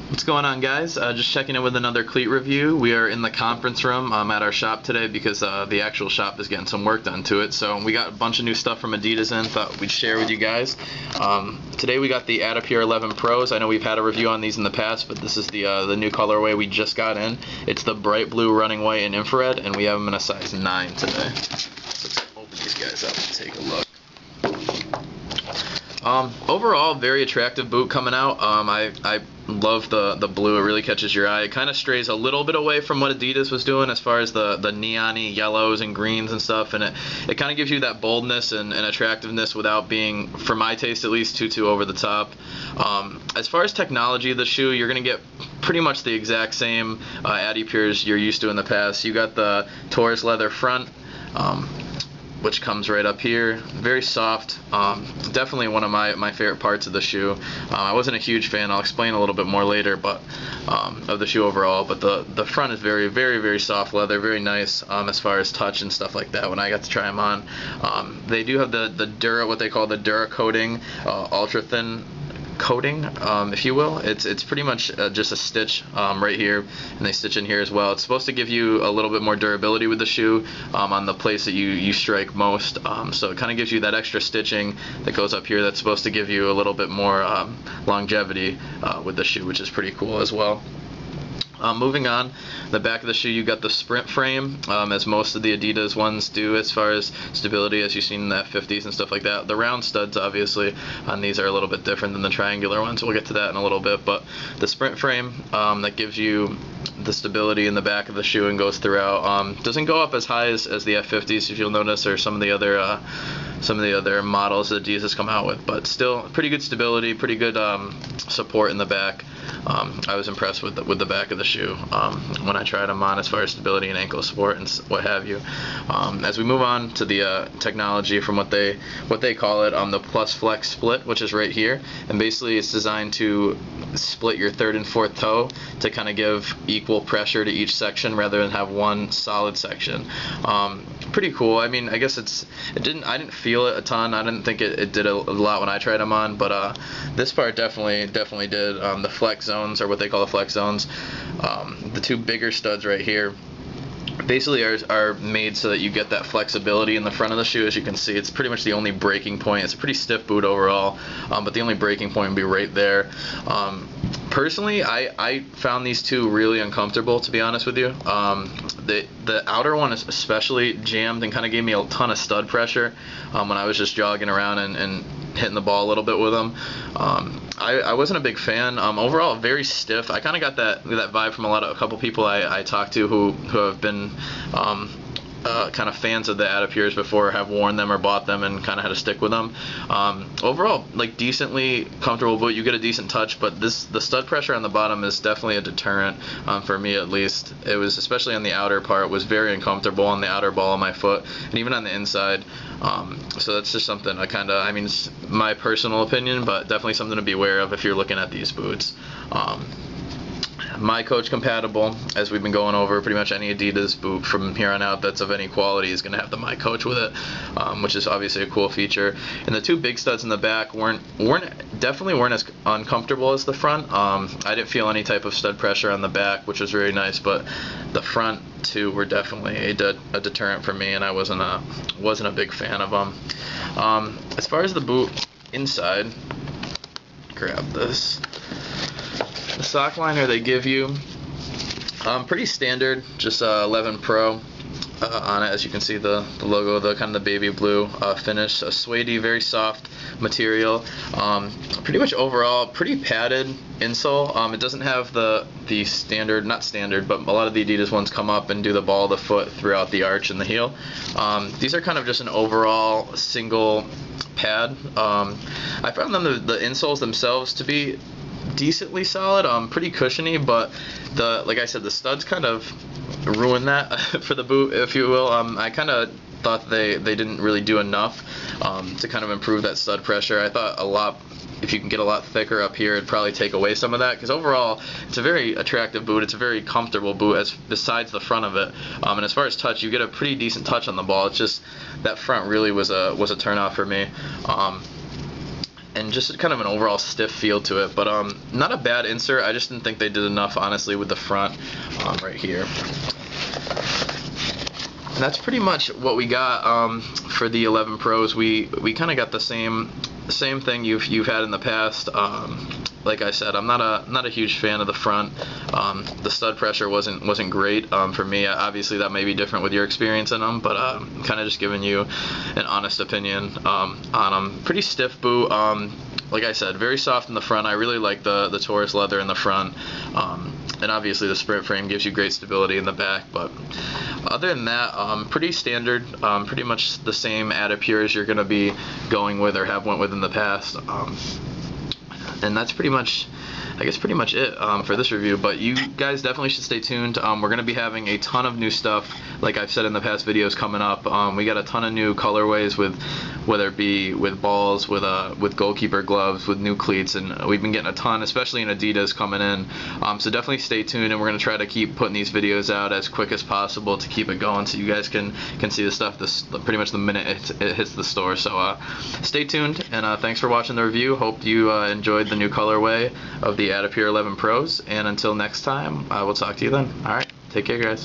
What's going on, guys? Just checking in with another cleat review. We are in the conference room at our shop today because the actual shop is getting some work done to it. So we got a bunch of new stuff from Adidas in, thought we'd share with you guys. Today we got the adiPure 11 Pros. I know we've had a review on these in the past, but this is the new colorway we just got in. It's the bright blue, running white, and infrared, and we have them in a size 9 today. So let's open these guys up and take a look. Overall, very attractive boot coming out. I love the blue. It really catches your eye. It kind of strays a little bit away from what Adidas was doing as far as the neon-y yellows and greens and stuff, and it kind of gives you that boldness and attractiveness without being, for my taste at least, too over the top. As far as technology of the shoe, you're going to get pretty much the exact same adiPures you're used to in the past. You got the Taurus leather front, which comes right up here. Very soft. Definitely one of my favorite parts of the shoe. I wasn't a huge fan. I'll explain a little bit more later, but of the shoe overall. But the front is very soft leather. Very nice as far as touch and stuff like that. When I got to try them on, they do have the Dura, what they call the Dura coating, ultra thin coating, if you will. It's pretty much just a stitch right here, and they stitch in here as well. It's supposed to give you a little bit more durability with the shoe on the place that you strike most, so it kind of gives you that extra stitching that goes up here that's supposed to give you a little bit more longevity with the shoe, which is pretty cool as well. Moving on, the back of the shoe, you got the sprint frame, as most of the Adidas ones do as far as stability, as you've seen in the F50s and stuff like that. The round studs, obviously, on these are a little bit different than the triangular ones. We'll get to that in a little bit, but the sprint frame that gives you the stability in the back of the shoe and goes throughout. Doesn't go up as high as the F50s, if you'll notice, or some of the other models that Adidas has come out with, but still pretty good stability, pretty good support in the back. I was impressed with the back of the shoe when I tried them on as far as stability and ankle support and what have you. As we move on to the technology from what they call it, the Plus Flex Split, which is right here, and basically it's designed to split your third and fourth toe to kind of give equal pressure to each section rather than have one solid section. Pretty cool. I mean, I guess I didn't feel it a ton. I didn't think it did a lot when I tried them on, but this part definitely did. The flex zones, or what they call the flex zones, the two bigger studs right here, basically are made so that you get that flexibility in the front of the shoe. As you can see, it's pretty much the only breaking point. It's a pretty stiff boot overall, but the only breaking point would be right there. Personally, I found these two really uncomfortable, to be honest with you. The outer one is especially jammed and kind of gave me a ton of stud pressure when I was just jogging around and hitting the ball a little bit with them. I wasn't a big fan. Overall, very stiff. I kind of got that vibe from a couple people I talked to who have been kind of fans of the adiPures before, have worn them or bought them and kind of had to stick with them. Overall, like, decently comfortable boot. You get a decent touch, but the stud pressure on the bottom is definitely a deterrent, for me at least. It was, especially on the outer part, was very uncomfortable on the outer ball of my foot, and even on the inside. So that's just something I mean, it's my personal opinion, but definitely something to be aware of if you're looking at these boots. My coach compatible, as we've been going over. Pretty much any Adidas boot from here on out that's of any quality is going to have the My Coach with it, which is obviously a cool feature. And the two big studs in the back definitely weren't as uncomfortable as the front. I didn't feel any type of stud pressure on the back, which was very nice, but the front two were definitely a deterrent for me, and I wasn't a big fan of them. As far as the boot inside, grab this. The sock liner they give you, pretty standard, just 11 Pro on it. As you can see, the logo, the kind of the baby blue finish, a suede-y, very soft material. Pretty much overall, pretty padded insole. It doesn't have the standard, not standard, but a lot of the Adidas ones come up and do the ball of the foot throughout the arch and the heel. These are kind of just an overall single pad. I found them, the insoles themselves, to be decently solid, pretty cushiony, but like I said, the studs kind of ruin that for the boot, if you will. I kind of thought they didn't really do enough to kind of improve that stud pressure. I thought if you can get a lot thicker up here, it'd probably take away some of that, because overall it's a very attractive boot. It's a very comfortable boot, besides the front of it. And as far as touch, you get a pretty decent touch on the ball. It's just that front really was a turn off for me. and just kind of an overall stiff feel to it. But not a bad insert. I just didn't think they did enough, honestly, with the front right here. And that's pretty much what we got for the 11 Pros. We kind of got the same thing you've had in the past. Like I said, I'm not a huge fan of the front. The stud pressure wasn't great for me. Obviously, that may be different with your experience in them, but kind of just giving you an honest opinion on them. Pretty stiff boot. Like I said, very soft in the front. I really like the Taurus leather in the front. And obviously the sprint frame gives you great stability in the back, but other than that, pretty standard, pretty much the same adiPure as you're going to be going with or have went with in the past. And that's pretty much, I guess, pretty much it for this review. But you guys definitely should stay tuned. We're going to be having a ton of new stuff, like I've said in the past videos, coming up. We got a ton of new colorways, with whether it be with balls, with goalkeeper gloves, with new cleats, and we've been getting a ton, especially in Adidas, coming in. So definitely stay tuned, and we're going to try to keep putting these videos out as quick as possible to keep it going, so you guys can see the stuff pretty much the minute it hits the store. So stay tuned, and thanks for watching the review. Hope you enjoyed the new colorway of the adiPure 11 Pros, and until next time, I will talk to you then. Alright, take care, guys.